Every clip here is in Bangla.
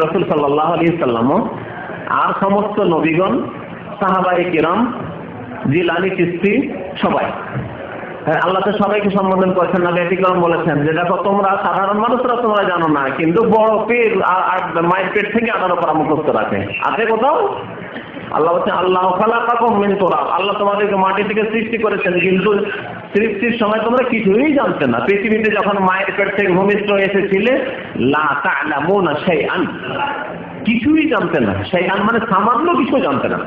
রাসূল সাল্লাল্লাহু আলাইহি সাল্লাম আর সমস্ত নবীগণ, সাহাবায়ে কিরাম, জিলানী, চিশতি, সবাই আল্লাহ তো সবাইকে সম্বোধন করেছেন। নবী কিরাম বলেছেন যে দেখো তোমরা সাধারণ মানুষরা তোমরা জানো না, কিন্তু বড় পীর মায়ের পেট থেকে আনার পর মুখস্থ রাখে আছে কোথাও। আল্লাহ বলছেন আল্লাহ খালাকাকুম মিন তুরাব, আল্লাহ তোমাদেরকে মাটি থেকে সৃষ্টি করেছেন, কিন্তু সৃষ্টির সময় তোমরা কিছুই জানতে না। পৃথিবীতে যখন মায়ের পেট থেকে ভূমিষ্ঠ এসেছিলে লা তা'লামুনা শাইআন, কিছুই জানতে না। শাইআন মানে সামান্য কিছু জানতে না,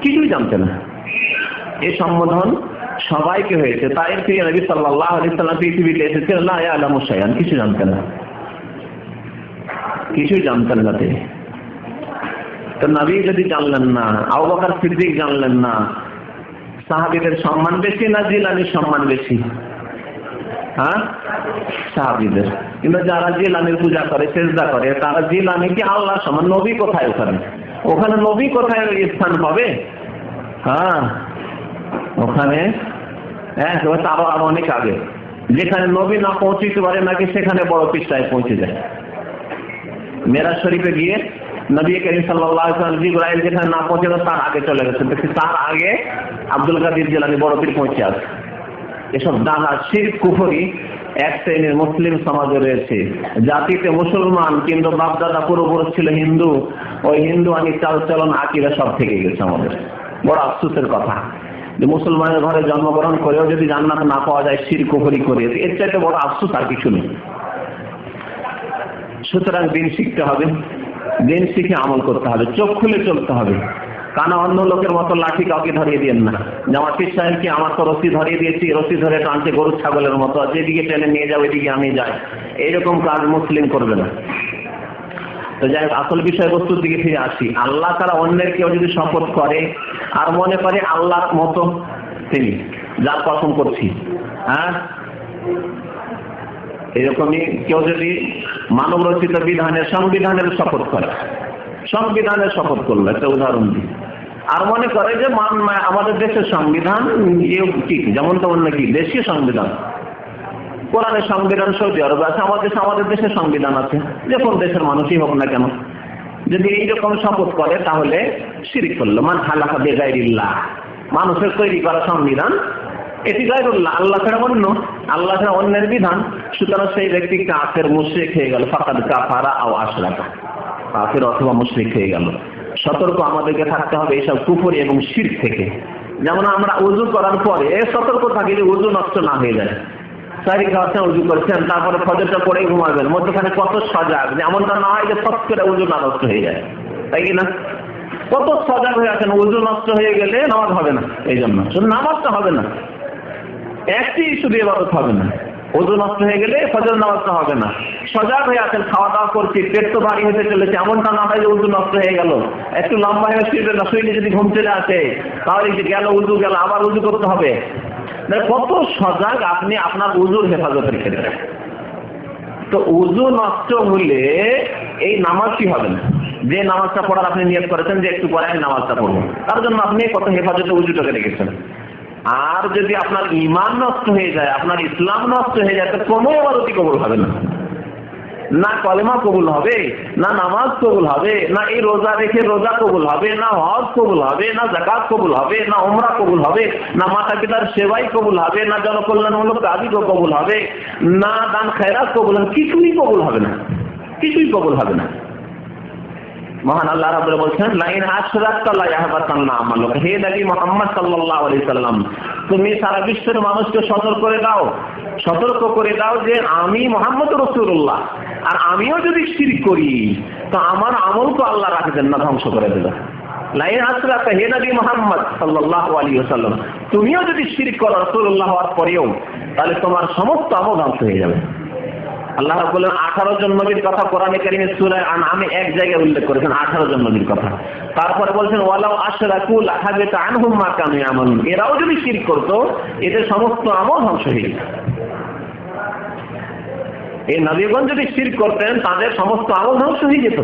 কিছুই জানতে না। এই সম্বোধন সবাইকে হয়েছে। তাই প্রিয় নবী সাল্লাল্লাহু আলাইহি সাল্লাম পৃথিবীতে এসেছেন লা ইয়ালামু শাইআন, কিছু জানতেন না, কিছুই জানতেন না তিনি। তো নবী যদি জানলেন না, আবু বকর সিদ্দিক জানলেন না, সাহাবীদের সম্মান বেশি না জিলানির সম্মান বেশি? হ্যাঁ, সাহাবীদের। কিন্তু যারা জিলানির পূজা করে, সেজদা করে, তারা জিলানিকে আল্লাহ সমান। নবী কোথায় ওখানে? ওখানে নবী কোথায় স্থান পাবে? হ্যাঁ, ওখানে আরো অনেক আগে, যেখানে নবী না পৌঁছিতে পারে নাকি সেখানে বড় পৃষ্ঠায় পৌঁছে যায়। মেরাজ শরীফে গিয়ে নবী করিম সাল্লাল্লাহু আলাইহি ওয়াসাল্লাম জিবরাইল যেখানে না পৌঁছালো তার আগে চলে গেছে, তার আগে আব্দুল কাদের জিলানী বড় পীর পৌঁছে আছে। এসব দাহা শিরক কুফরি এক শ্রেণীর মুসলিম সমাজে রয়েছে। জাতিতে মুসলমান, কিন্তু বাপদাদা পূর্বপুরুষ ছিল হিন্দু। ওই হিন্দু আনি চালচলন আকিদা সব থেকে গেছে আমাদের। বড় আফসোসের কথা যে মুসলমানের ঘরে জন্মগ্রহণ করেও যদি জান্নাত না পাওয়া যায় শিরক কুফরি করে, এর চাইতে বড় আফসোস আর কিছু নেই। সুতরাং দিন শিখতে হবে, দিন শিখে আমল করতে হবে, চোখ খুলে চলতে হবে। কানা অন্য লোকের মতো লাঠি কাউকে ধরিয়ে দিয়েন না। জামাত পীর সাহেবকে আমার তো রশি ধরিয়ে দিয়েছি, রশি ধরে টানছে গরু ছাগলের মতো, যেদিকে টেনে নিয়ে যাও এদিকে আমি যাই, এইরকম কাজ মুসলিম করবে না। তো যাই হোক, আসল বিষয়বস্তুর দিকে ফিরে আসি। আল্লাহ তারা অন্যের কেউ যদি শপথ করে আর মনে করে আল্লাহর মতো তিনি, যার কসম করছি, হ্যাঁ, এরকমই কেউ যদি মানব রচিত বিধানের, সংবিধানের শপথ করে, সংবিধানের শপথ করলো, একটা উদাহরণ দিই, আর মনে করে যে আমাদের দেশের সংবিধান ঠিক যেমন তেমন নাকি দেশীয় সংবিধান, কোরআনের সংবিধান সৌদি আরব আছে, আমাদের দেশের সংবিধান আছে, যে কোন দেশের মানুষই হোক না কেন, যদি এইরকম শপথ করে তাহলে শিরক করলো। মান হালাফা বিগাইরিল্লাহ, মানুষের তৈরি করা সংবিধান এটি গায়রুল্লাহ, আল্লাহ ছাড়া অন্য, আল্লাহ ছাড়া অন্যের বিধান। সুতরাং সেই ব্যক্তি কাফের মুশরিক হয়ে গেল। ফাকাদ কাফারা আও আশরাকা, কাফের অথবা মুশরিক হয়ে গেল। সতর্ক আমাদেরকে থাকতে হবে এইসব কুফরি এবং শিরক থেকে। যেমন আমরা ওযু করার পরে সতর্ক থাকি যে ওযু নষ্ট না হয়ে যায়। সারি খাওয়াচ্ছেন, ওযু করছেন, তারপরে ফজরটা পড়ে ঘুমাবেন, মধ্যখানে কত সজাগ যে এমনটা না হয় যে ফট করে ওযু না নষ্ট হয়ে যায়, তাই কি না? কত সজাগ হয়ে আছেন, ওযু নষ্ট হয়ে গেলে নামাজ হবে না। এই জন্য শুধু নামাজটা হবে না, একটি শুধু ইবাদত হবে না, ওযু নষ্ট হয়ে গেলে ফজর নামাজটা হবে না। সজাগ হয়ে আছেন, খাওয়া দাওয়া করছি, পেট তো ভারী হতে চলেছে, এমনটা না হয় যে ওযু নষ্ট হয়ে গেল, একটু লম্বা হয়ে শুইবে না, শুইলে যদি ঘুম চলে আসে তাহলে যে গেল ওযু গেল, আবার ওযু করতে হবে। কত সজাগ আপনি আপনার ওযুর হেফাজতের ক্ষেত্রে। তো ওযু নষ্ট হলে এই নামাজ কি হবে না? যে নামাজটা পড়ার আপনি নিয়ত করেছেন যে একটু পরে আমি নামাজটা পড়বো, তার জন্য আপনি কত হেফাজতে ওযুটাকে রেখেছেন। আর যদি আপনার ঈমান নষ্ট হয়ে যায়, আপনার ইসলাম নষ্ট হয়ে যায়, তো কোনো ইবাদতই কবুল হবে না। না কলেমা কবুল হবে, না নামাজ কবুল হবে, না এই রোজা রেখে রোজা কবুল হবে, না হজ কবুল হবে, না যাকাত কবুল হবে, না উমরা কবুল হবে, না মাতা পিতার সেবাই কবুল হবে, না জনকল্যাণমূলক কাজই কবুল হবে, না দান খায়রাত কবুল হবে, কিছুই কবুল হবে না, কিছুই কবুল হবে না। মহান আল্লাহ রাব্বুল বলছেন লাইন আশরাকতা লা ইয়াহবাতান্না আমালুকা। হে নবী মুহাম্মদ সাল্লাল্লাহু আলাইহি সাল্লাম, তুমি সারা বিশ্বের মানুষকে সতর্ক করে দাও যে আমি মুহাম্মদ রাসূলুল্লাহ, আর আমিও যদি শিরক করি তো আমার আমল তো আল্লাহ রাখবেন না, ধ্বংস করে দেবে। লাইন আশরাকতা, হে নবী মুহাম্মদ সাল্লাল্লাহু আলাইহি ওয়াসাল্লাম, তুমিও যদি শিরক করো রাসূলুল্লাহ হওয়ার পরেও, তাহলে তোমার সমস্ত আমল ধ্বংস হয়ে যাবে। আল্লাহ রাব্বুল আলামিন 18 জন নবীর কথা কোরআনে কারীমে সূরা আনআমে এক জায়গায় উল্লেখ করেছেন, 18 জন নবীর কথা। তারপরে বলছেন ওয়ালাউ আশরাকু লাহাবিতা আনহুম মা কানু ইয়ামালুন, এরাও যদি শিরক করত এদের সমস্ত আমল ধ্বংস হয়ে যেত। এই নবীগণ যদি শিরক করতেন তাদের সমস্ত আমল ধ্বংস হয়ে যেত।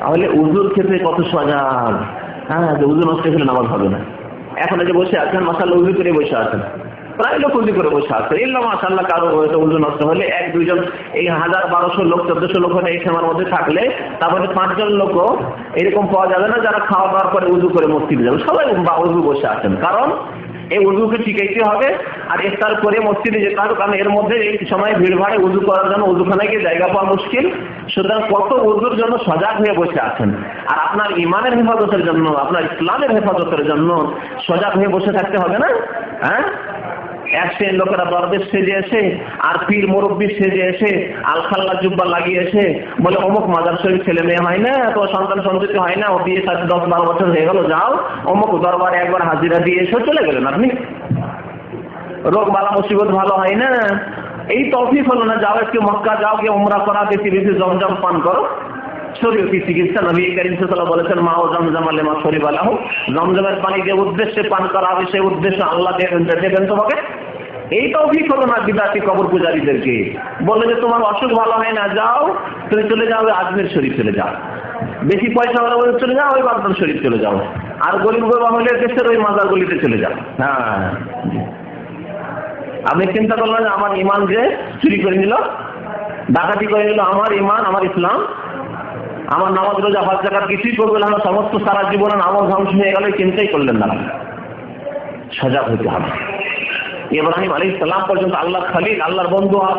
তাহলে ওযুর ক্ষেত্রে কত সজাগ, হ্যাঁ, যে ওযু নষ্ট হলে নামাজ হবে না। এখন যে বসে আছেন মাশাআল্লাহ ওযু করে বসে আছেন, প্রায় লোক উজু করে বসে আছে। ইল্লা মাশাআল্লাহ কারো উজু নষ্ট হলে 1-2 জন, এই 1000-1200 লোক 1400 লোক এই সীমার মধ্যে থাকলে তারপরে 5 জন লোকও এরকম পাওয়া যাবে না যারা খাওয়া দাওয়ার পরে উজু করে মসজিদে যাবে। সবাই উজু বসে আছেন, কারণ এই উজুকে শিখাইতে হবে আর ইফতার করে মসজিদে যেতে হবে, কারণ এর মধ্যে এই সময় ভিড় ভাড়ে উজু করার জন্য উজুখানায় গিয়ে জায়গা পাওয়া মুশকিল। সুতরাং কত উজুর জন্য সজাগ হয়ে বসে আছেন, আর আপনার ইমানের হেফাজতের জন্য, আপনার ইসলামের হেফাজতের জন্য সজাগ হয়ে বসে থাকতে হবে না? হ্যাঁ, এক শ্রেণীর লোকেরা দরবেশ সেজে এসে আর পীর মুরব্বী সেজে এসে আলখাল্লা জুব্বা লাগিয়ে এসে বলে অমুক মাজার শরীফ ছেলে মেয়ে হয় না, তো সন্তান সন্ততি হয় না, ও বিয়ে 10-12 বছর হয়ে গেল, যাও অমুক দরবারে একবার হাজিরা দিয়ে এসে চলে গেলেন আপনি। রোগ বালা মুসিবত ভালো হয় না, এই তৌফিক হলো না, যাও একটু মক্কা যাও, গিয়ে উমরা করা, বেশি বেশি জমজম পান করো। শরীয়তি চিকিৎসা নবী করিম সাল্লাল্লাহু আলাইহি ওয়াসাল্লাম বলেছেন মা ও জমজম লিমা শরিবা লাহু, জমজমের পানি যে উদ্দেশ্যে পান করা হবে সেই উদ্দেশ্যে আল্লাহ দেবেন তোমাকে। এই তৌফিক হলো না বিদাতি কবর পূজারীদেরকে। বলে যে তোমার অসুখ ভালো হয় না, যাও তুমি চলে যাও আজমির শরীফ চলে যাও, বেশি পয়সা হলে বলে চলে যাও ওই বাগদাদ শরীফ চলে যাও, আর গরিব বাবা হলে দেশের ওই মাজার গলিতে চলে যাও। হ্যাঁ, আপনি চিন্তা করলেন যে আমার ইমান যে চুরি করে নিল, ডাকাতি করে নিল, আমার ইমান, আমার ইসলাম, আমার নামাজ রোজা হজ যাকাত কিছুই করবে না, সমস্ত সারা জীবনের আমল ধ্বংস হয়ে গেল, চিন্তাই করলেন না। সজাগ হতে হবে। ইব্রাহিম আলাইহিস সালাম পর্যন্ত আল্লাহ খলিল, আল্লাহর বন্ধু হওয়া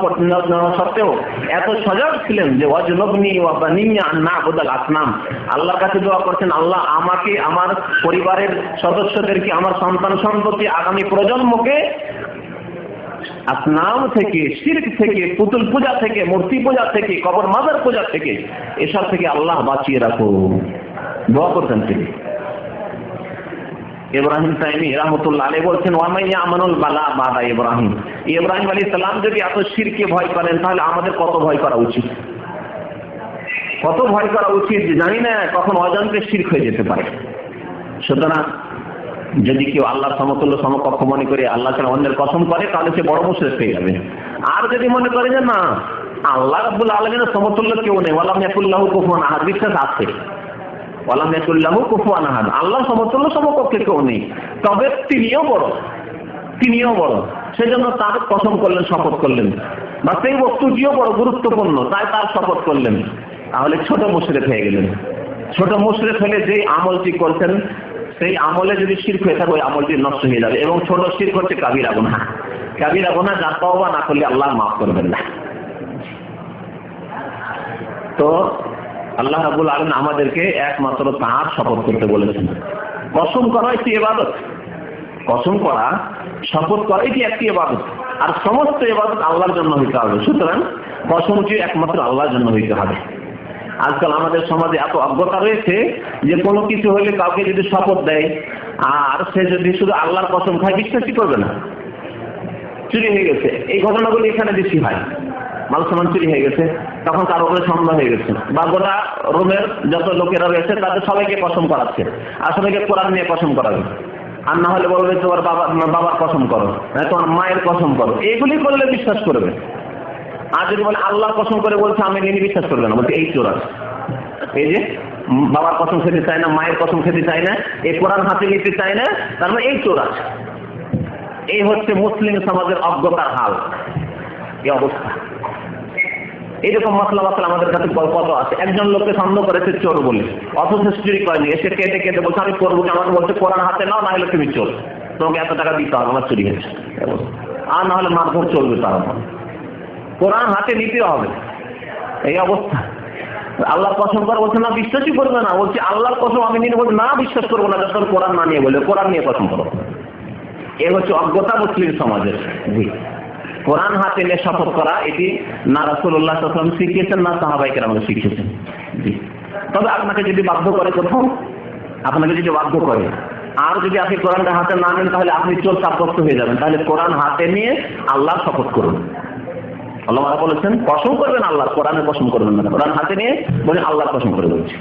সত্ত্বেও এত সজাগ ছিলেন যে ওয়াজনবনি ওয়া বানিয়া আন না'বুদাল আসনাম, আল্লাহর কাছে দোয়া করছেন, আল্লাহ আমাকে, আমার পরিবারের সদস্যদেরকে, আমার সন্তান সন্ততি, আগামী প্রজন্মকে আসনাম থেকে, শিরক থেকে, পুতুল পূজা থেকে, মূর্তি পূজা থেকে, কবর মাজার পূজা থেকে, এসব থেকে আল্লাহ বাঁচিয়ে রাখো, দোয়া করতেন তিনি। ইব্রাহিম তাইমি রাহমাতুল্লাহ আলাইহি বলছেন ওয়ামাইয়া আমানুল বালা বাদা ইব্রাহিম, ইব্রাহিম আলাইহিস সালাম যদি এত শিরকে ভয় করেন তাহলে আমাদের কত ভয় করা উচিত, কত ভয় করা উচিত, জানি না কখন অজান্তে শিরক হয়ে যেতে পারে। সুতরাং যদি কেউ আল্লাহর সমতুল্য সমকক্ষ মনে করে আল্লাহ ছাড়া অন্যের কসম করে তাহলে সে বড় মুশরিক হয়ে যাবে। আর যদি মনে করে যে না আল্লাহ রাব্বুল আলামিনের সমতুল্য কেউ নেই, ওয়ালাম ইয়াকুল্লাহু কুফুয়ান আহাদ, বিশ্বাস আছে, ওয়ালাম ইয়াকুল্লাহু কুফুয়ান আহাদ, আল্লাহ সমতুল্য সমকক্ষে কেউ নেই, তবে তিনিও বড়, তিনিও বড়, সেজন্য তার কসম করলেন, শপথ করলেন, বা সেই বস্তুটিও বড় গুরুত্বপূর্ণ তাই তার শপথ করলেন, তাহলে ছোট মুশরিক হয়ে গেলেন। ছোট মুশরিক হলে যে আমলটি করছেন সেই আমলে যদি শিরক হয়ে থাকে ওই আমলটি নষ্ট হয়ে যাবে, এবং ছোট শিরক হচ্ছে কাবিরা গুনাহ, কাবিরা গুনাহ যা তওবা না করলে আল্লাহ মাফ করবেন না। তো আল্লাহ রাব্বুল আলামিন আমাদেরকে একমাত্র তার শপথ করতে বলেছেন। কসম করা একটি ইবাদত, কসম করা, শপথ করা এটি একটি ইবাদত, আর সমস্ত ইবাদত আল্লাহর জন্য হইতে হবে। সুতরাং কসমটি একমাত্র আল্লাহর জন্য হইতে হবে। আজকাল আমাদের সমাজে এত অজ্ঞতা রয়েছে যে কোনো কিছু হলে কাউকে যদি শপথ দেয় আর সে যদি শুধু আল্লাহর কসম খায়, বিশ্বাসই করবে না। চুরি হয়ে গেছে, এই ঘটনাগুলি এখানে বেশি হয়, মাল সামান চুরি হয়ে গেছে, তখন কারো উপরে সন্দেহ হয়ে গেছে, বা গোটা রোমের যত লোকেরা রয়েছে তাদের সবাইকে কসম করাচ্ছে, আর সবাইকে কোরআন নিয়ে কসম করাবে, আর না হলে বলবে তোমার বাবার কসম করো, তোমার মায়ের কসম করো, এগুলি করলে বিশ্বাস করবে। আর যদি বলে আল্লাহর কসম করে বলছে আমি নিয়ে বিশ্বাস করবে না, বলছে এই চোর আছে, এই যে বাবার কসম খেতে চায় না, মায়ের কসম খেতে চায় না, এই কোরআন হাতে নিতে চায় না, তার মানে এই চোর আছে। এই হচ্ছে মুসলিম সমাজের অজ্ঞতার হাল, এই অবস্থা। এইরকম মশলা মশলা আমাদের কাছে কত আছে। একজন লোককে সন্দেহ করেছে চোর বলে, অথচ চুরি করেনি, এসে কেটে কেটে বলছে আমি করবো, আমাকে বলছে কোরআন হাতে নাও, না হলে তুমি চোর, তোমাকে এত টাকা দিতে হবে, আমার চুরি হয়েছে, আর না হলে মারধর চলবে, তার কোরআন হাতে নিতে হবে, এই অবস্থা। আল্লাহর কসম করে বলছে না বিশ্বাসই করবে না, বলছে আল্লাহর কসম আমি নিয়ে বলছি না বিশ্বাস করবো না, যখন কোরআন না নিয়ে বলে কোরআন নিয়ে কসম করো। এ হচ্ছে অজ্ঞতা মুসলিম সমাজের। জি, কোরআন হাতে নিয়ে শপথ করা এটি না রাসূলুল্লাহ সাল্লাল্লাহু আলাইহি ওয়াসাল্লাম শিখিয়েছেন, না সাহাবায়ে কেরাম শিখিয়েছেন। জি, তবে আপনাকে যদি বাধ্য করে কোথাও, আপনাকে যদি বাধ্য করে, আর যদি আপনি কোরআনটা হাতে না নেন তাহলে আপনি চোর সাব্যস্ত হয়ে যাবেন, তাহলে কোরআন হাতে নিয়ে আল্লাহর শপথ করুন। আল্লাহ বলেছেন কসম করবেন আল্লাহ, কোরআনের কসম করবেন না, কোরআন হাতে নিয়ে বলে আল্লাহর কসম করে বলছি।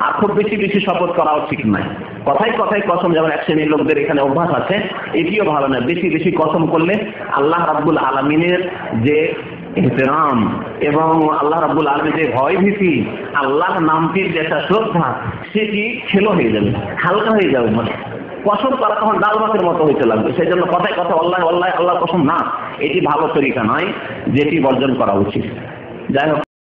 আর খুব বেশি বেশি শপথ করাও ঠিক নাই, কথায় কথায় কসম, যেমন এক শ্রেণীর লোকদের এখানে অভ্যাস আছে, এটিও ভালো না। বেশি বেশি কসম করলে আল্লাহ রাব্বুল আলামিনের যে ইহতিরাম এবং আল্লাহ রাব্বুল আলামিনের যে ভয় ভীতি, আল্লাহর নামটির যে একটা শ্রদ্ধা, সেটি খেলো হয়ে যাবে, হালকা হয়ে যাবে, মানে কসম করা তখন ডাল ভাতের মতো হইতে লাগবে। সেই জন্য কথায় কথা আল্লাহ আল্লাহ আল্লাহ কসম না, এটি ভালো তরিকা নয়, যেটি বর্জন করা উচিত। যাই হোক।